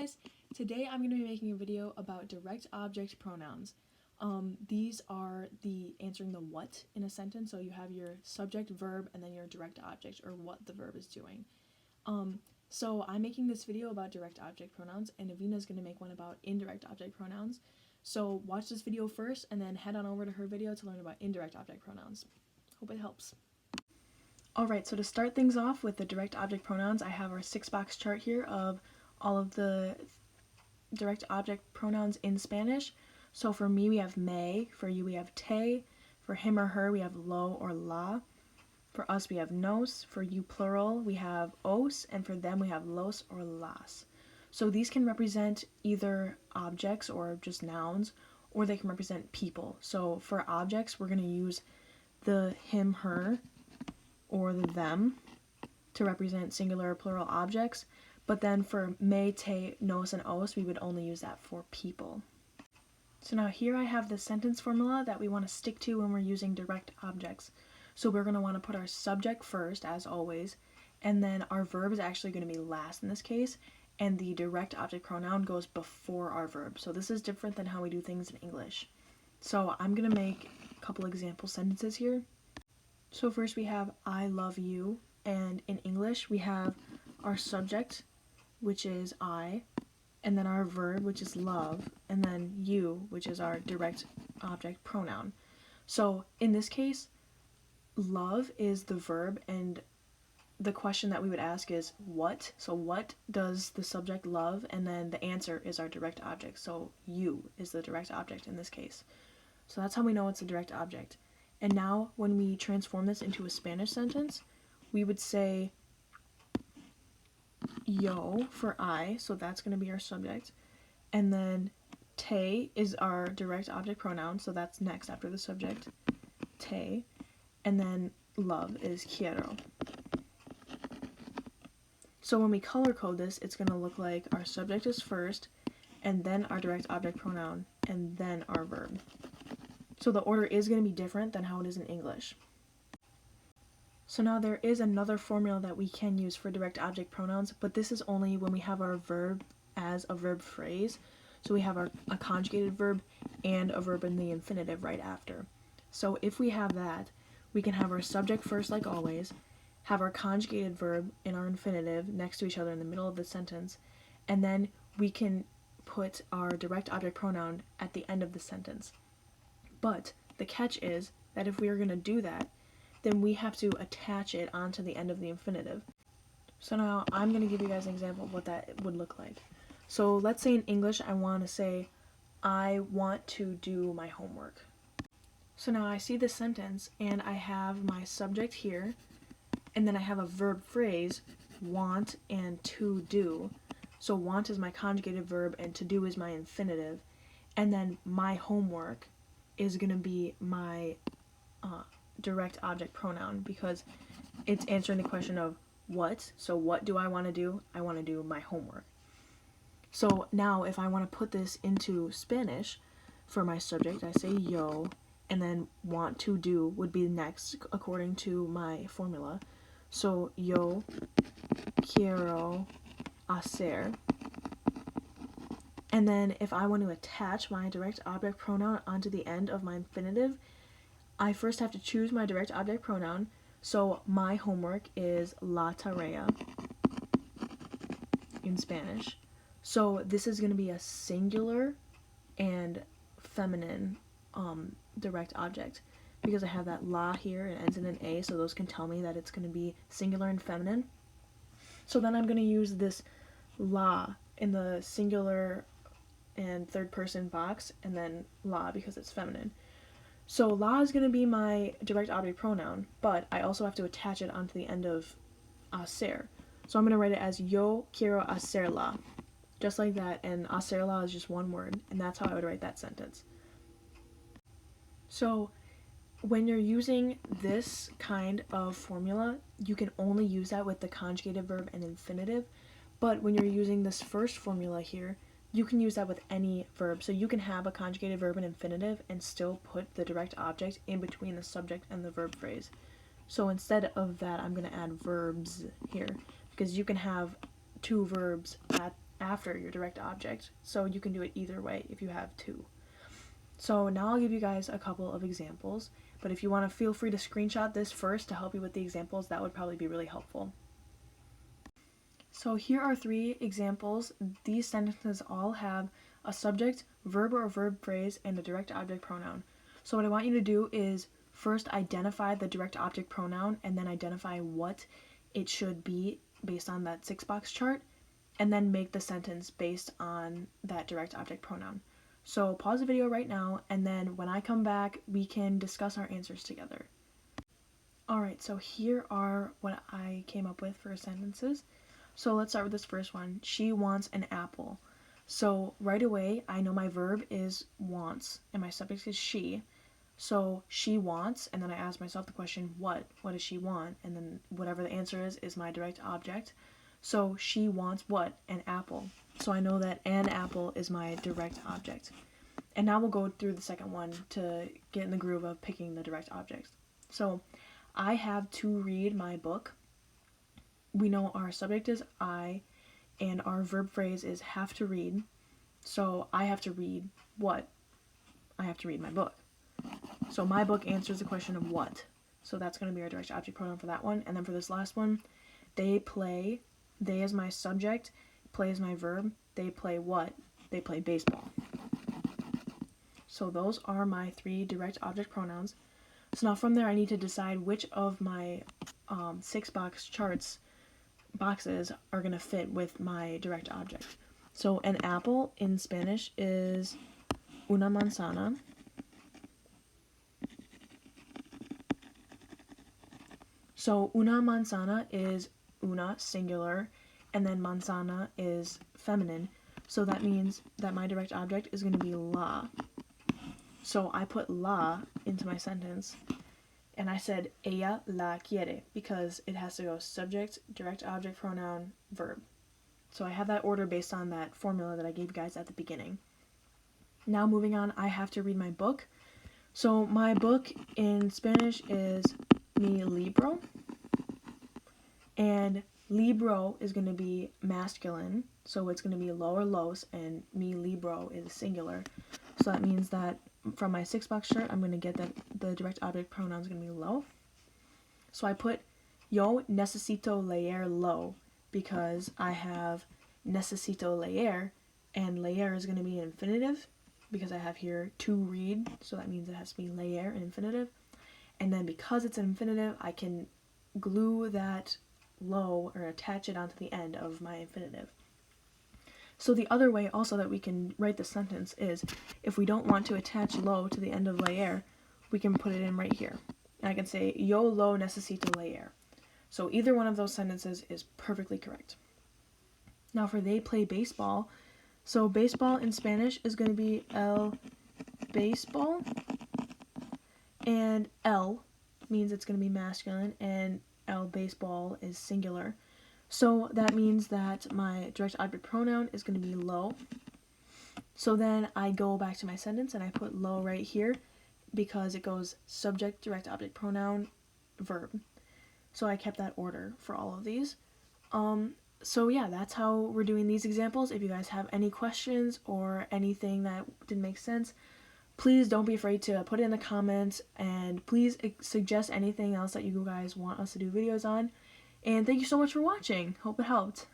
guys, today I'm going to be making a video about direct object pronouns. These are the answering the what in a sentence, so you have your subject, verb, and then your direct object, or what the verb is doing. So I'm making this video about direct object pronouns, and Avina's going to make one about indirect object pronouns. So watch this video first, and then head on over to her video to learn about indirect object pronouns. Hope it helps. Alright, so to start things off with the direct object pronouns, I have our 6-box chart here of all of the direct object pronouns in Spanish. So for me we have me, for you we have te, for him or her we have lo or la, for us we have nos, for you plural we have os, and for them we have los or las. So these can represent either objects or just nouns, or they can represent people. So for objects we're going to use the him, her, or the them to represent singular or plural objects, but then for me, te, nos, and os, we would only use that for people. So now here I have the sentence formula that we want to stick to when we're using direct objects. So we're going to want to put our subject first, as always, and then our verb is actually going to be last in this case, and the direct object pronoun goes before our verb. So this is different than how we do things in English. So I'm going to make a couple example sentences here. So first we have I love you, and in English we have our subject, which is I, and then our verb, which is love, and then you, which is our direct object pronoun. So in this case, love is the verb, and the question that we would ask is what? So what does the subject love? And then the answer is our direct object. So you is the direct object in this case. So that's how we know it's a direct object. And now when we transform this into a Spanish sentence, we would say yo for I, so that's going to be our subject, and then te is our direct object pronoun, so that's next after the subject, te, and then love is quiero. So when we color code this, it's going to look like our subject is first, and then our direct object pronoun, and then our verb. So the order is going to be different than how it is in English. So now there is another formula that we can use for direct object pronouns, but this is only when we have our verb as a verb phrase. So we have a conjugated verb and a verb in the infinitive right after. So if we have that, we can have our subject first like always, have our conjugated verb in our infinitive next to each other in the middle of the sentence, and then we can put our direct object pronoun at the end of the sentence. But the catch is that if we are going to do that, then we have to attach it onto the end of the infinitive. So now I'm going to give you guys an example of what that would look like. So let's say in English I want to say, I want to do my homework. So now I see this sentence and I have my subject here, and then I have a verb phrase, want and to do. So want is my conjugated verb and to do is my infinitive, and then my homework is going to be my direct object pronoun because it's answering the question of what. So what do I want to do? I want to do my homework. So now if I want to put this into Spanish for my subject, I say yo, and then want to do would be next according to my formula. So yo quiero hacer. And then if I want to attach my direct object pronoun onto the end of my infinitive, I first have to choose my direct object pronoun. So my homework is la tarea in Spanish. So this is going to be a singular and feminine direct object because I have that la here, it ends in an a, so those can tell me that it's going to be singular and feminine. So then I'm going to use this la in the singular and third person box, and then la because it's feminine. So la is going to be my direct object pronoun, but I also have to attach it onto the end of hacer. So I'm going to write it as yo quiero hacer la, just like that, and hacer la is just one word, and that's how I would write that sentence. So when you're using this kind of formula, you can only use that with the conjugated verb and infinitive, but when you're using this first formula here, you can use that with any verb. So you can have a conjugated verb and infinitive and still put the direct object in between the subject and the verb phrase. So instead of that, I'm going to add verbs here because you can have two verbs at after your direct object, so you can do it either way if you have two. So now I'll give you guys a couple of examples, but if you want to, feel free to screenshot this first to help you with the examples. That would probably be really helpful. So here are 3 examples. These sentences all have a subject, verb or verb phrase, and a direct object pronoun. So what I want you to do is first identify the direct object pronoun and then identify what it should be based on that 6-box chart, and then make the sentence based on that direct object pronoun. So pause the video right now, and then when I come back, we can discuss our answers together. Alright, so here are what I came up with for sentences. So let's start with this first one. She wants an apple. So right away, I know my verb is wants, and my subject is she. So she wants, and then I ask myself the question, what? What does she want? And then whatever the answer is my direct object. So she wants what? An apple. So I know that an apple is my direct object. And now we'll go through the second one to get in the groove of picking the direct objects. So I have to read my book. We know our subject is I, and our verb phrase is have to read. So I have to read what? I have to read my book. So my book answers the question of what. So that's going to be our direct object pronoun for that one. And then for this last one, they play. They is my subject. Play is my verb. They play what? They play baseball. So those are my 3 direct object pronouns. So now from there, I need to decide which of my 6-box charts boxes are going to fit with my direct object. So an apple in Spanish is una manzana. So una manzana is una, singular, and then manzana is feminine. So that means that my direct object is going to be la. So I put la into my sentence, and I said ella la quiere because it has to go subject, direct object pronoun, verb. So I have that order based on that formula that I gave you guys at the beginning. Now moving on, I have to read my book. So my book in Spanish is mi libro, and libro is going to be masculine, so it's going to be lo or los, and mi libro is singular. So that means that from my 6-box chart, I'm going to get that the direct object pronoun is going to be lo. So I put yo necesito leer lo because I have necesito leer, and leer is going to be an infinitive because I have here to read, so that means it has to be leer, an infinitive. And then because it's an infinitive, I can glue that lo or attach it onto the end of my infinitive. So the other way also that we can write the sentence is if we don't want to attach lo to the end of leer, we can put it in right here. And I can say yo lo necesito leer. So either one of those sentences is perfectly correct. Now for they play baseball. So baseball in Spanish is going to be el baseball. And el means it's going to be masculine, and el baseball is singular. So that means that my direct object pronoun is going to be lo. So then I go back to my sentence and I put lo right here because it goes subject, direct object pronoun, verb. So I kept that order for all of these. So yeah, that's how we're doing these examples. If you guys have any questions or anything that didn't make sense, please don't be afraid to put it in the comments, and please suggest anything else that you guys want us to do videos on. And thank you so much for watching. Hope it helped.